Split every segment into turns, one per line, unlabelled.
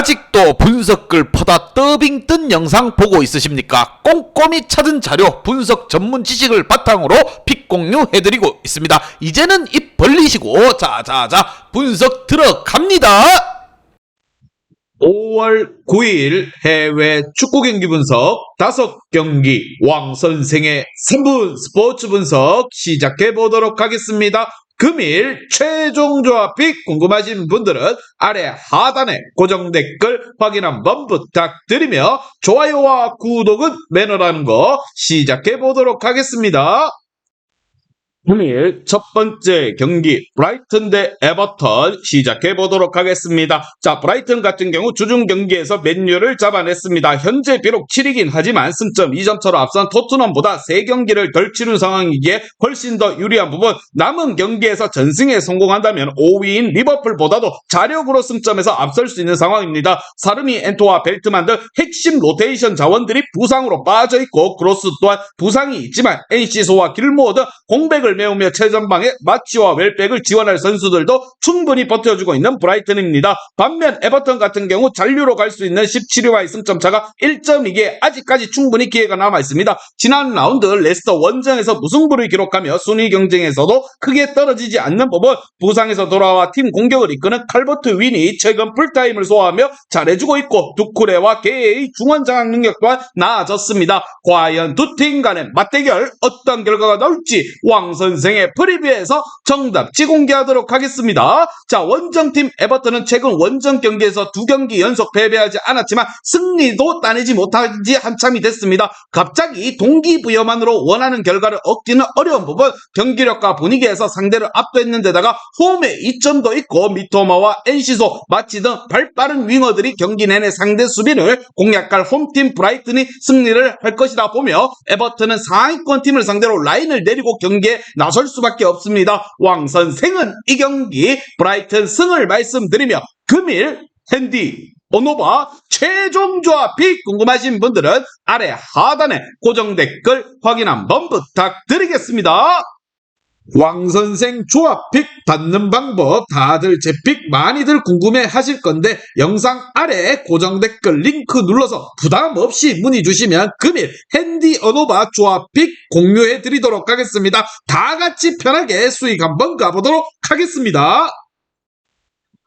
아직도 분석글 퍼다 더빙 뜬 영상 보고 있으십니까? 꼼꼼히 찾은 자료, 분석 전문 지식을 바탕으로 픽 공유해드리고 있습니다. 이제는 입 벌리시고 자자자 분석 들어갑니다.
5월 9일 해외 축구 경기 분석 5경기 왕선생의 3분 스포츠 분석 시작해 보도록 하겠습니다. 금일 최종 조합 픽 궁금하신 분들은 아래 하단에 고정 댓글 확인 한번 부탁드리며 좋아요와 구독은 매너라는 거 시작해 보도록 하겠습니다. 금일 첫 번째 경기 브라이튼 대 에버턴 시작해 보도록 하겠습니다. 자, 브라이튼 같은 경우 주중 경기에서 맨유를 잡아냈습니다. 현재 비록 7위긴 하지만 승점 2점 차로 앞선 토트넘보다 3경기를 덜 치른 상황이기에 훨씬 더 유리한 부분, 남은 경기에서 전승에 성공한다면 5위인 리버풀보다도 자력으로 승점에서 앞설 수 있는 상황입니다. 사르미, 엔토와 벨트만 등 핵심 로테이션 자원들이 부상으로 빠져있고 크로스 또한 부상이 있지만 엔시소와 길모어 등 공백을 메우며 최전방에 마치와 웰백을 지원할 선수들도 충분히 버텨주고 있는 브라이튼입니다. 반면 에버턴 같은 경우 잔류로 갈 수 있는 17위와의 승점차가 1점이기에 아직까지 충분히 기회가 남아있습니다. 지난 라운드 레스터 원정에서 무승부를 기록하며 순위 경쟁에서도 크게 떨어지지 않는 법은 부상에서 돌아와 팀 공격을 이끄는 칼버트 윈이 최근 풀타임을 소화하며 잘해주고 있고 두쿠레와 게의 중원 장악 능력 또한 나아졌습니다. 과연 두 팀 간의 맞대결 어떤 결과가 나올지 왕선생의 프리뷰에서 정답지 공개하도록 하겠습니다. 자, 원정팀 에버턴은 최근 원정 경기에서 2경기 연속 패배하지 않았지만 승리도 따내지 못한 지 한참이 됐습니다. 갑자기 동기부여만으로 원하는 결과를 얻기는 어려운 부분, 경기력과 분위기에서 상대를 압도했는 데다가 홈에 이점도 있고 미토마와 엔시소, 마치 등 발빠른 윙어들이 경기 내내 상대 수비를 공략할 홈팀 브라이튼이 승리를 할 것이다 보며 에버튼은 상위권 팀을 상대로 라인을 내리고 경기에 나설 수밖에 없습니다. 왕선생은 이 경기 브라이튼 승을 말씀드리며 금일 핸디 오노바 최종 조합 픽 궁금하신 분들은 아래 하단에 고정 댓글 확인 한번 부탁드리겠습니다. 왕선생 조합 픽 받는 방법 다들 제 픽 많이들 궁금해 하실 건데 영상 아래 고정 댓글 링크 눌러서 부담 없이 문의 주시면 금일 핸디 어노바 조합 픽 공유해 드리도록 하겠습니다. 다 같이 편하게 수익 한번 가보도록 하겠습니다.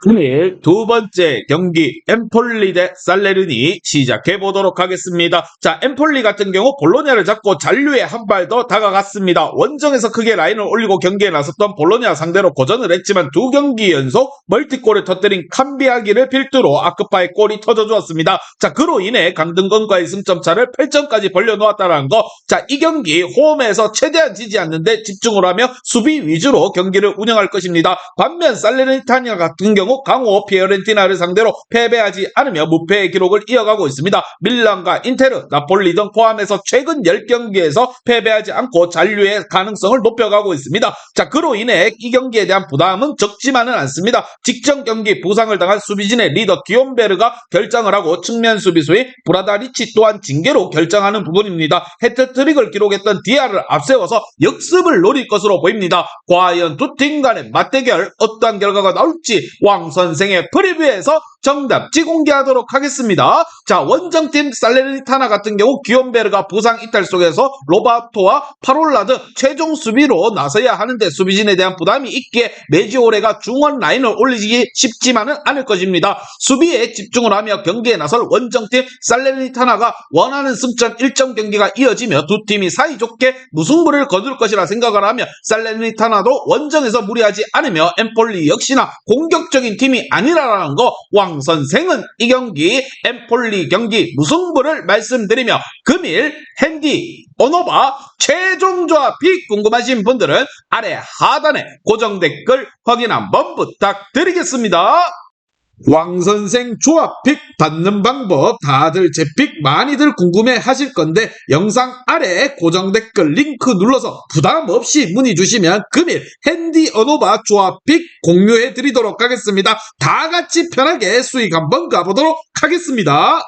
금일 두 번째 경기 엠폴리 대 살레르니 시작해 보도록 하겠습니다. 자, 엠폴리 같은 경우 볼로냐를 잡고 잔류에 한 발 더 다가갔습니다. 원정에서 크게 라인을 올리고 경기에 나섰던 볼로냐 상대로 고전을 했지만 2경기 연속 멀티골을 터뜨린 캄비아기를 필두로 아크파의 골이 터져주었습니다. 자, 그로 인해 강등권과의 승점차를 8점까지 벌려놓았다는 거. 자, 이 경기 홈에서 최대한 지지 않는데 집중을 하며 수비 위주로 경기를 운영할 것입니다. 반면 살레르니타냐 같은 경우 강호 피어렌티나를 상대로 패배하지 않으며 무패의 기록을 이어가고 있습니다. 밀란과 인테르, 나폴리 등 포함해서 최근 10경기에서 패배하지 않고 잔류의 가능성을 높여가고 있습니다. 자, 그로 인해 이 경기에 대한 부담은 적지만은 않습니다. 직전 경기 부상을 당한 수비진의 리더 기욤베르가 결장을 하고 측면 수비수의 브라다리치 또한 징계로 결정하는 부분입니다. 해트트릭을 기록했던 디아를 앞세워서 역습을 노릴 것으로 보입니다. 과연 두 팀 간의 맞대결 어떠한 결과가 나올지 왕선생의 프리뷰에서 정답지 공개하도록 하겠습니다. 자, 원정팀 살레르니타나 같은 경우 기욤베르가 부상 이탈 속에서 로바토와 파롤라 등 최종 수비로 나서야 하는데 수비진에 대한 부담이 있기에 메지오레가 중원 라인을 올리기 쉽지만은 않을 것입니다. 수비에 집중을 하며 경기에 나설 원정팀 살레르니타나가 원하는 승점 1점 경기가 이어지며 두 팀이 사이좋게 무승부를 거둘 것이라 생각을 하며 살레르니타나도 원정에서 무리하지 않으며 엠폴리 역시나 공격적인 팀이 아니라는 거, 왕선생은 이 경기 엠폴리 경기 무승부를 말씀드리며 금일 핸디 오노바 최종 조합 픽 궁금하신 분들은 아래 하단에 고정 댓글 확인 한번 부탁드리겠습니다. 왕선생 조합 픽 받는 방법 다들 제 픽 많이들 궁금해 하실 건데 영상 아래 고정 댓글 링크 눌러서 부담 없이 문의 주시면 금일 핸디 어노바 조합 픽 공유해 드리도록 하겠습니다. 다 같이 편하게 수익 한번 가보도록 하겠습니다.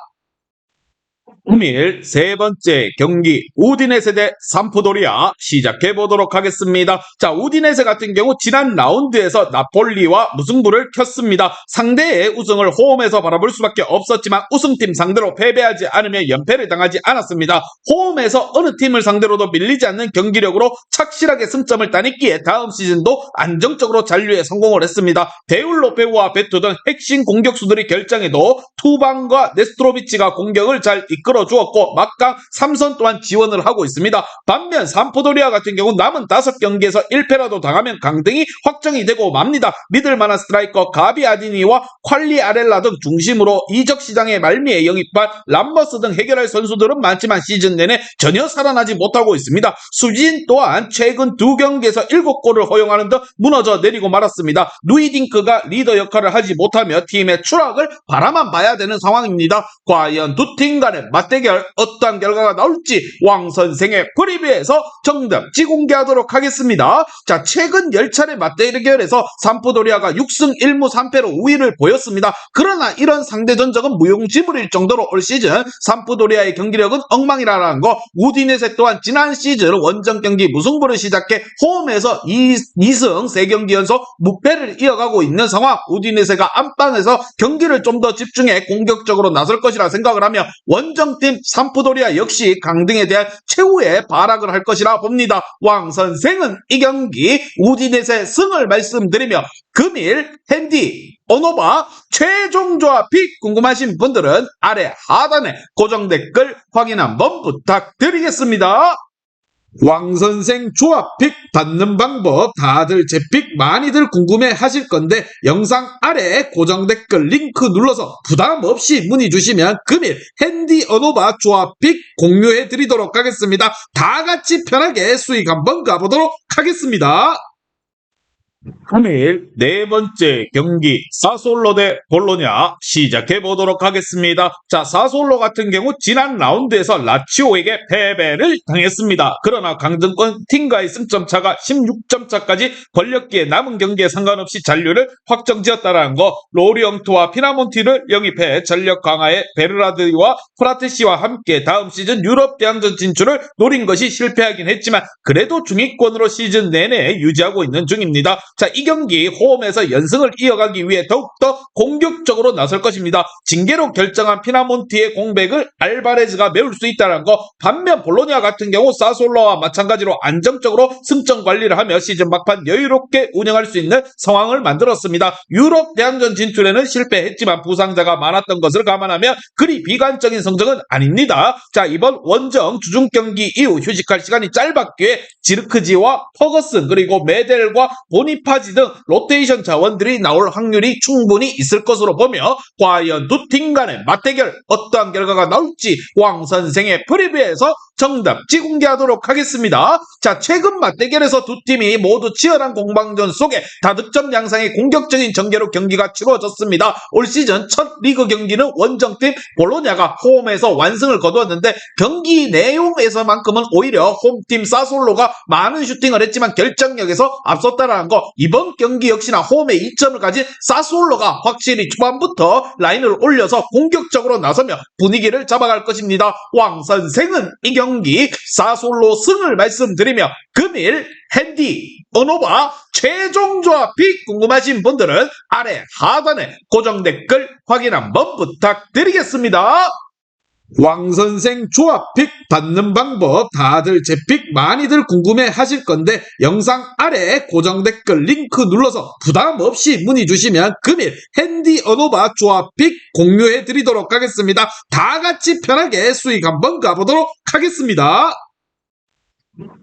금일 세 번째 경기 우디네세 대 삼프도리아 시작해 보도록 하겠습니다. 자, 우디네세 같은 경우 지난 라운드에서 나폴리와 무승부를 켰습니다. 상대의 우승을 홈에서 바라볼 수밖에 없었지만 우승팀 상대로 패배하지 않으며 연패를 당하지 않았습니다. 홈에서 어느 팀을 상대로도 밀리지 않는 경기력으로 착실하게 승점을 따냈기에 다음 시즌도 안정적으로 잔류에 성공을 했습니다. 데울로페우와 베투 등 핵심 공격수들이 결정해도 투방과 네스트로비치가 공격을 잘 이끌어 주었고 막강 3선 또한 지원을 하고 있습니다. 반면 삼프도리아 같은 경우 남은 5경기에서 1패라도 당하면 강등이 확정이 되고 맙니다. 믿을만한 스트라이커 가비아디니와 퀄리 아렐라 등 중심으로 이적 시장에 말미에 영입한 람머스 등 해결할 선수들은 많지만 시즌 내내 전혀 살아나지 못하고 있습니다. 수진 또한 최근 2경기에서 7골을 허용하는 등 무너져 내리고 말았습니다. 누이딩크가 리더 역할을 하지 못하며 팀의 추락을 바라만 봐야 되는 상황입니다. 과연 두 팀 간의 맞대결 어떠한 결과가 나올지 왕 선생의 프리뷰에서 정답지 공개하도록 하겠습니다. 자, 최근 10차례 맞대결에서 삼프도리아가 6승 1무 3패로 우위를 보였습니다. 그러나 이런 상대 전적은 무용지물일 정도로 올 시즌 삼프도리아의 경기력은 엉망이라는 거, 우디네세 또한 지난 시즌 원정 경기 무승부를 시작해 홈에서 2승 3경기 연속 무패를 이어가고 있는 상황. 우디네세가 안방에서 경기를 좀 더 집중해 공격적으로 나설 것이라 생각을 하며 원정팀 삼프도리아 역시 강등에 대한 최후의 발악을 할 것이라 봅니다. 왕 선생은 이 경기 우디네세 승을 말씀드리며 금일 핸디 언어바 최종 조합이 궁금하신 분들은 아래 하단에 고정 댓글 확인 한번 부탁드리겠습니다. 왕선생 조합픽 받는 방법 다들 제 픽 많이들 궁금해 하실 건데 영상 아래 고정 댓글 링크 눌러서 부담 없이 문의 주시면 금일 핸디 언어바 조합픽 공유해 드리도록 하겠습니다. 다 같이 편하게 수익 한번 가보도록 하겠습니다. 금일 네 번째 경기 사솔로 대 볼로냐 시작해 보도록 하겠습니다. 자, 사솔로 같은 경우 지난 라운드에서 라치오에게 패배를 당했습니다. 그러나 강등권 팀과의 승점 차가 16점 차까지 벌렸기에 남은 경기에 상관없이 잔류를 확정지었다라는 거, 로리엉트와 피나몬티를 영입해 전력 강화에 베르라드와 프라테시와 함께 다음 시즌 유럽 대항전 진출을 노린 것이 실패하긴 했지만 그래도 중위권으로 시즌 내내 유지하고 있는 중입니다. 자, 이 경기 홈에서 연승을 이어가기 위해 더욱더 공격적으로 나설 것입니다. 징계로 결정한 피나몬티의 공백을 알바레즈가 메울 수 있다는 거, 반면 볼로냐 같은 경우 사솔로와 마찬가지로 안정적으로 승점 관리를 하며 시즌 막판 여유롭게 운영할 수 있는 상황을 만들었습니다. 유럽 대항전 진출에는 실패했지만 부상자가 많았던 것을 감안하면 그리 비관적인 성적은 아닙니다. 자, 이번 원정 주중 경기 이후 휴식할 시간이 짧았기에 지르크지와 퍼거슨 그리고 메델과 보니파지 등 로테이션 자원들이 나올 확률이 충분히 있을 것으로 보며 과연 두 팀 간의 맞대결 어떠한 결과가 나올지 왕 선생의 프리뷰에서 정답지 공개하도록 하겠습니다. 자, 최근 맞대결에서 두 팀이 모두 치열한 공방전 속에 다득점 양상의 공격적인 전개로 경기가 치루어졌습니다. 올 시즌 첫 리그 경기는 원정팀 볼로냐가 홈에서 완승을 거두었는데 경기 내용에서만큼은 오히려 홈팀 사솔로가 많은 슈팅을 했지만 결정력에서 앞섰다라는 거, 이번 경기 역시나 홈에 2점을 가진 사솔로가 확실히 초반부터 라인을 올려서 공격적으로 나서며 분위기를 잡아갈 것입니다. 왕 선생은 이 경기 사솔로 승을 말씀드리며 금일 핸디 언어바 최종 조합이 궁금하신 분들은 아래 하단에 고정 댓글 확인 한번 부탁드리겠습니다. 왕선생 조합픽 받는 방법 다들 제 픽 많이들 궁금해 하실 건데 영상 아래 고정 댓글 링크 눌러서 부담 없이 문의 주시면 금일 핸디 언어바 조합픽 공유해 드리도록 하겠습니다. 다 같이 편하게 수익 한번 가보도록 하겠습니다.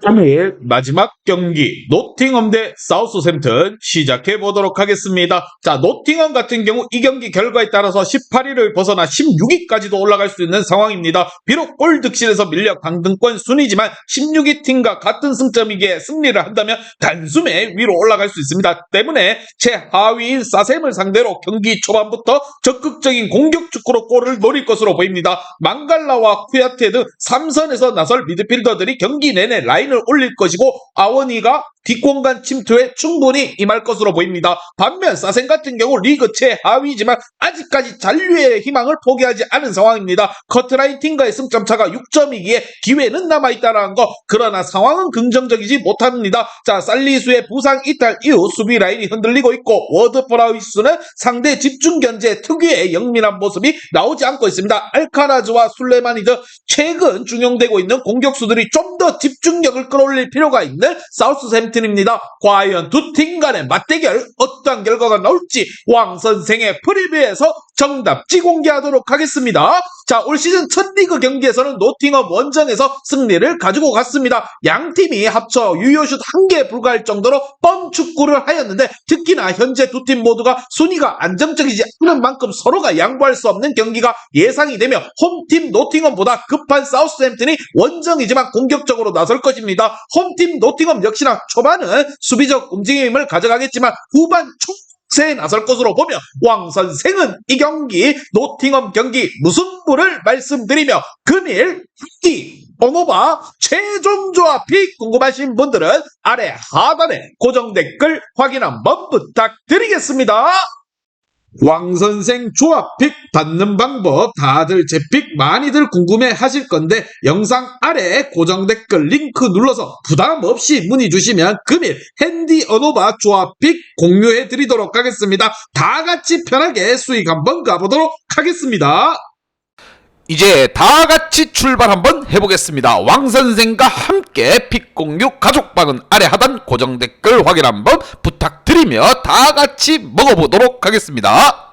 금일 마지막 경기 노팅엄 대 사우스햄튼 시작해 보도록 하겠습니다. 자, 노팅엄 같은 경우 이 경기 결과에 따라서 18위를 벗어나 16위까지도 올라갈 수 있는 상황입니다. 비록 골 득실에서 밀려 강등권 순위지만 16위 팀과 같은 승점이기에 승리를 한다면 단숨에 위로 올라갈 수 있습니다. 때문에 최하위인 사셈을 상대로 경기 초반부터 적극적인 공격 축구로 골을 노릴 것으로 보입니다. 망갈라와 쿠야테 등 3선에서 나설 미드필더들이 경기 내내 라인을 올릴 것이고 아워니가 뒷공간 침투에 충분히 임할 것으로 보입니다. 반면 사생 같은 경우 리그 최하위지만 아직까지 잔류의 희망을 포기하지 않은 상황입니다. 커트라인 팀과의 승점 차가 6점이기에 기회는 남아있다는 거. 그러나 상황은 긍정적이지 못합니다. 자, 살리수의 부상 이탈 이후 수비 라인이 흔들리고 있고 워드 프라우이스는 상대 집중 견제 특유의 영민한 모습이 나오지 않고 있습니다. 알카라즈와 술레마니드 최근 중용되고 있는 공격수들이 좀 더 집중력을 끌어올릴 필요가 있는 사우스햄튼입니다. 과연 두 팀 간의 맞대결 어떠한 결과가 나올지 왕 선생의 프리뷰에서 정답지 공개하도록 하겠습니다. 자, 올 시즌 첫 리그 경기에서는 노팅엄 원정에서 승리를 가지고 갔습니다. 양 팀이 합쳐 유효슛 1개에 불과할 정도로 뻔 축구를 하였는데 특히나 현재 두 팀 모두가 순위가 안정적이지 않은 만큼 서로가 양보할 수 없는 경기가 예상이 되며 홈팀 노팅엄보다 급한 사우스햄튼이 원정이지만 공격적으로 나설 것입니다. 홈팀 노팅엄 역시나 초반은 수비적 움직임을 가져가겠지만 후반 에 나설 것으로 보며 왕 선생은 이 경기 노팅엄 경기 무승부를 말씀드리며 금일 이 번호바 최종 조합이 궁금하신 분들은 아래 하단에 고정 댓글 확인 한번 부탁드리겠습니다. 왕선생 조합픽 받는 방법 다들 제 픽 많이들 궁금해 하실 건데 영상 아래 고정 댓글 링크 눌러서 부담 없이 문의 주시면 금일 핸디 언어바 조합픽 공유해 드리도록 하겠습니다. 다 같이 편하게 수익 한번 가보도록 하겠습니다.
이제 다 같이 출발 한번 해보겠습니다. 왕 선생과 함께 픽 공유 가족방은 아래 하단 고정 댓글 확인 한번 부탁드리며 다 같이 먹어보도록 하겠습니다.